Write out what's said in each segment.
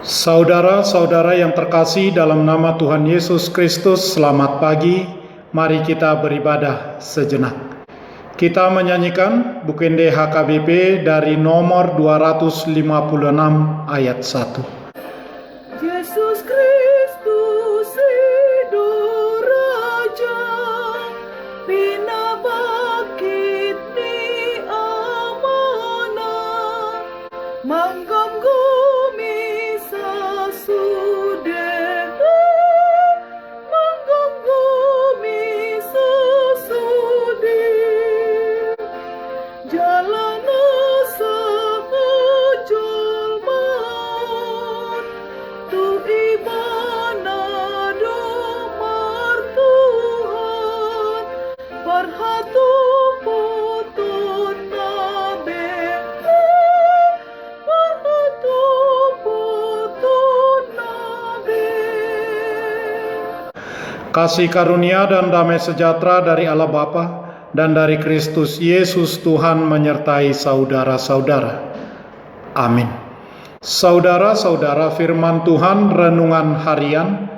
Saudara-saudara yang terkasih dalam nama Tuhan Yesus Kristus, selamat pagi. Mari kita beribadah sejenak. Kita menyanyikan Bukende HKBP dari nomor 256 ayat 1. Yesus Kristus Hidup Raja, Bina Bangkit ni amanah, Manggonggumi sesudah, Manggonggumi sesudah, Jalan sehajul maut, tu ibadah domar Tuhan, berhatu putut nabe, berhatu putut nabe. Kasih karunia dan damai sejahtera dari Allah Bapa dan dari Kristus Yesus Tuhan menyertai saudara-saudara. Amin. Saudara-saudara, firman Tuhan renungan harian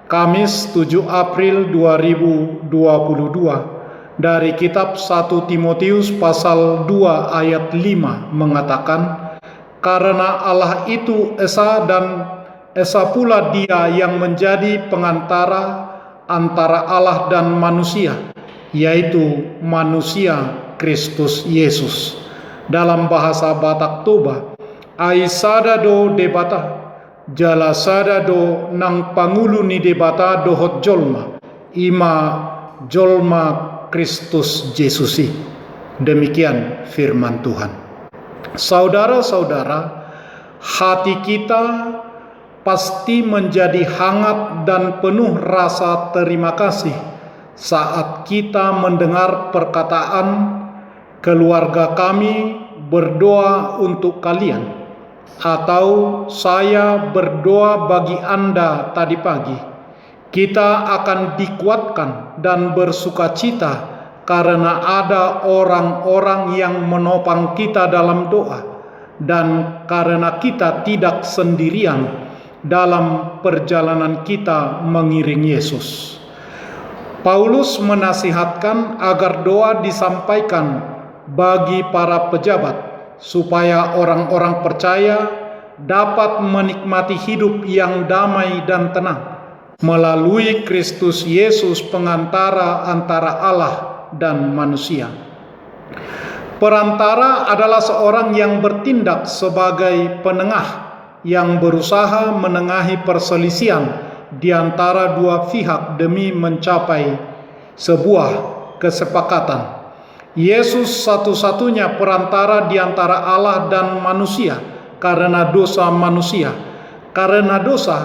Kamis 7 April 2022 dari kitab 1 Timotius pasal 2 ayat 5 mengatakan, karena Allah itu esa dan esa pula Dia yang menjadi pengantara antara Allah dan manusia, yaitu manusia Kristus Yesus. Dalam bahasa Batak Toba, ai sadado debata jala sadado nang pangulu ni debata dohot jolma ima jolma Kristus Yesusi. Demikian firman Tuhan. Saudara-saudara, hati kita pasti menjadi hangat dan penuh rasa terima kasih saat kita mendengar perkataan keluarga kami berdoa untuk kalian, atau saya berdoa bagi Anda tadi pagi. Kita akan dikuatkan dan bersukacita karena ada orang-orang yang menopang kita dalam doa, dan karena kita tidak sendirian dalam perjalanan kita mengiring Yesus. Paulus menasihatkan agar doa disampaikan bagi para pejabat supaya orang-orang percaya dapat menikmati hidup yang damai dan tenang melalui Kristus Yesus, pengantara antara Allah dan manusia. Perantara adalah seorang yang bertindak sebagai penengah yang berusaha menengahi perselisihan di antara dua pihak demi mencapai sebuah kesepakatan. Yesus satu-satunya perantara di antara Allah dan manusia karena dosa manusia. Karena dosa,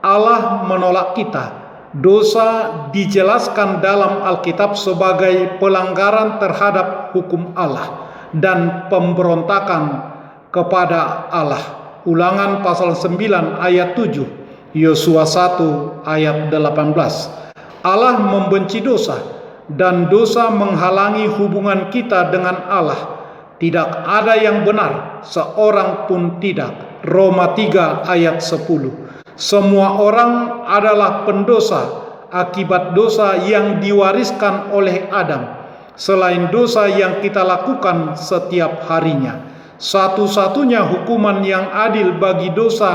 Allah menolak kita. Dosa dijelaskan dalam Alkitab sebagai pelanggaran terhadap hukum Allah dan pemberontakan kepada Allah. Ulangan pasal 9 ayat 7, Yosua 1 ayat 18. Allah membenci dosa, dan dosa menghalangi hubungan kita dengan Allah. Tidak ada yang benar, seorang pun tidak. Roma 3 ayat 10. Semua orang adalah pendosa akibat dosa yang diwariskan oleh Adam, selain dosa yang kita lakukan setiap harinya. Satu-satunya hukuman yang adil bagi dosa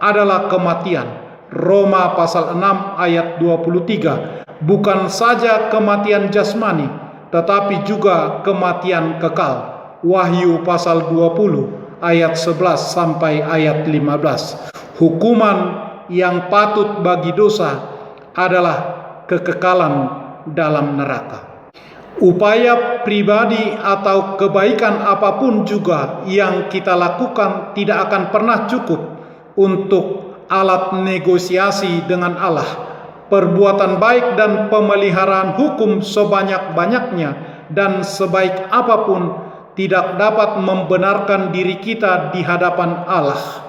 adalah kematian. Roma pasal 6 ayat 23. Bukan saja kematian jasmani, tetapi juga kematian kekal. Wahyu pasal 20 ayat 11 sampai ayat 15. Hukuman yang patut bagi dosa adalah kekekalan dalam neraka. Upaya pribadi atau kebaikan apapun juga yang kita lakukan tidak akan pernah cukup untuk alat negosiasi dengan Allah. Perbuatan baik dan pemeliharaan hukum sebanyak-banyaknya dan sebaik apapun tidak dapat membenarkan diri kita di hadapan Allah.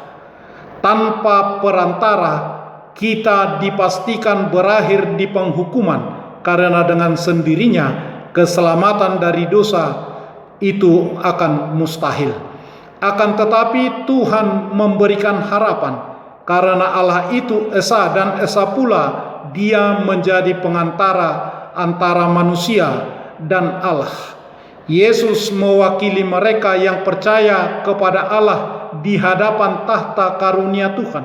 Tanpa perantara, kita dipastikan berakhir di penghukuman, karena dengan sendirinya keselamatan dari dosa itu akan mustahil. Akan tetapi Tuhan memberikan harapan, karena Allah itu esa dan esa pula Dia menjadi pengantara antara manusia dan Allah. Yesus mewakili mereka yang percaya kepada Allah di hadapan tahta karunia Tuhan.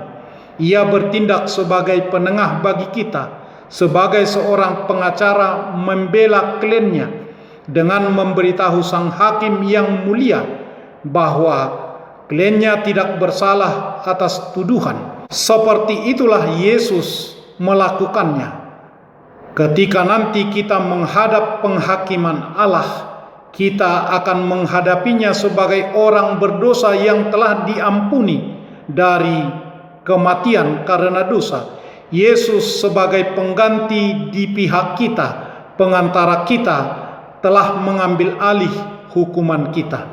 Ia bertindak sebagai penengah bagi kita, sebagai seorang pengacara membela kliennya dengan memberitahu sang hakim yang mulia bahwa kliennya tidak bersalah atas tuduhan. Seperti itulah Yesus melakukannya. Ketika nanti kita menghadap penghakiman Allah, kita akan menghadapinya sebagai orang berdosa yang telah diampuni dari kematian karena dosa. Yesus sebagai pengganti di pihak kita, pengantara kita, telah mengambil alih hukuman kita.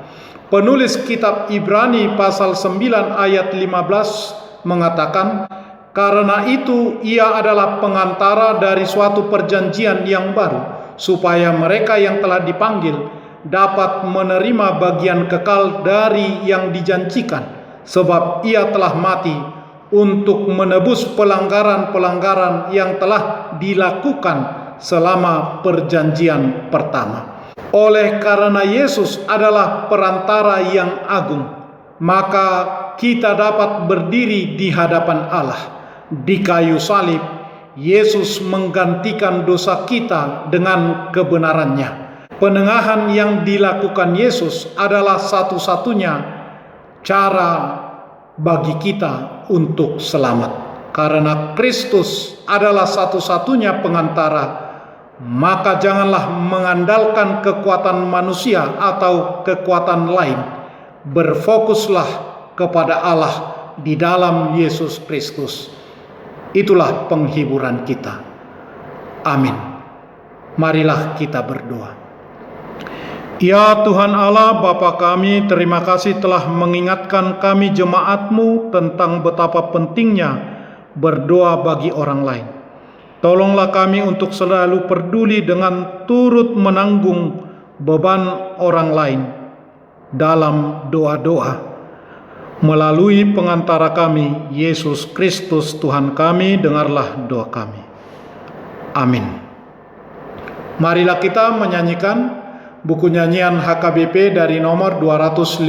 Penulis kitab Ibrani pasal 9 ayat 15 mengatakan, karena itu ia adalah pengantara dari suatu perjanjian yang baru, supaya mereka yang telah dipanggil dapat menerima bagian kekal dari yang dijanjikan, sebab ia telah mati untuk menebus pelanggaran-pelanggaran yang telah dilakukan selama perjanjian pertama. Oleh karena Yesus adalah perantara yang agung, maka kita dapat berdiri di hadapan Allah. Di kayu salib, Yesus menggantikan dosa kita dengan kebenarannya. Penengahan yang dilakukan Yesus adalah satu-satunya cara bagi kita untuk selamat. Karena Kristus adalah satu-satunya pengantara, maka janganlah mengandalkan kekuatan manusia atau kekuatan lain. Berfokuslah kepada Allah di dalam Yesus Kristus. Itulah penghiburan kita. Amin. Marilah kita berdoa. Ya Tuhan Allah, Bapa kami, terima kasih telah mengingatkan kami jemaat-Mu tentang betapa pentingnya berdoa bagi orang lain. Tolonglah kami untuk selalu peduli dengan turut menanggung beban orang lain dalam doa-doa. Melalui pengantara kami, Yesus Kristus Tuhan kami, dengarlah doa kami. Amin. Marilah kita menyanyikan buku nyanyian HKBP dari nomor 256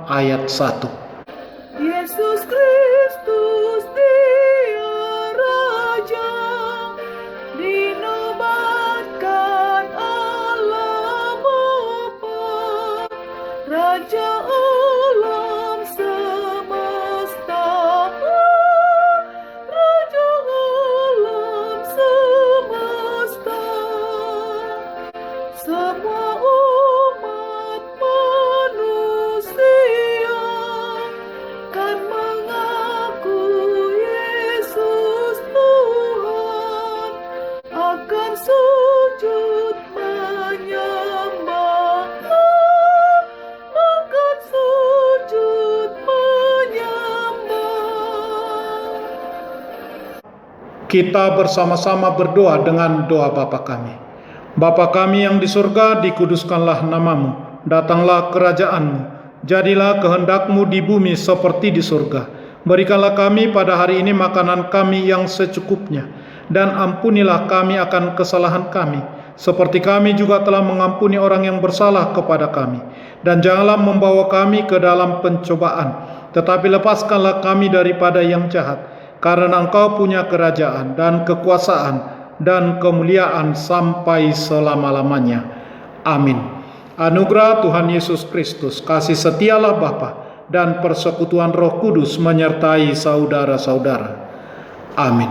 ayat 1. Yesus Kristus Dia Raja, dinobatkan Allah Bapa, Raja alam semesta, Raja alam semesta. Semua umat manusia kan mengaku Yesus Tuhan, akan sujud menyembah, akan sujud menyembah. Kita bersama-sama berdoa dengan doa Bapa kami. Bapa kami yang di surga, dikuduskanlah namamu, datanglah kerajaan-Mu, jadilah kehendak-Mu di bumi seperti di surga. Berikanlah kami pada hari ini makanan kami yang secukupnya, dan ampunilah kami akan kesalahan kami, seperti kami juga telah mengampuni orang yang bersalah kepada kami. Dan janganlah membawa kami ke dalam pencobaan, tetapi lepaskanlah kami daripada yang jahat, karena Engkau punya kerajaan dan kekuasaan dan kemuliaan sampai selama-lamanya. Amin. Anugerah Tuhan Yesus Kristus, kasih setialah Bapa, dan persekutuan Roh Kudus menyertai saudara-saudara. Amin.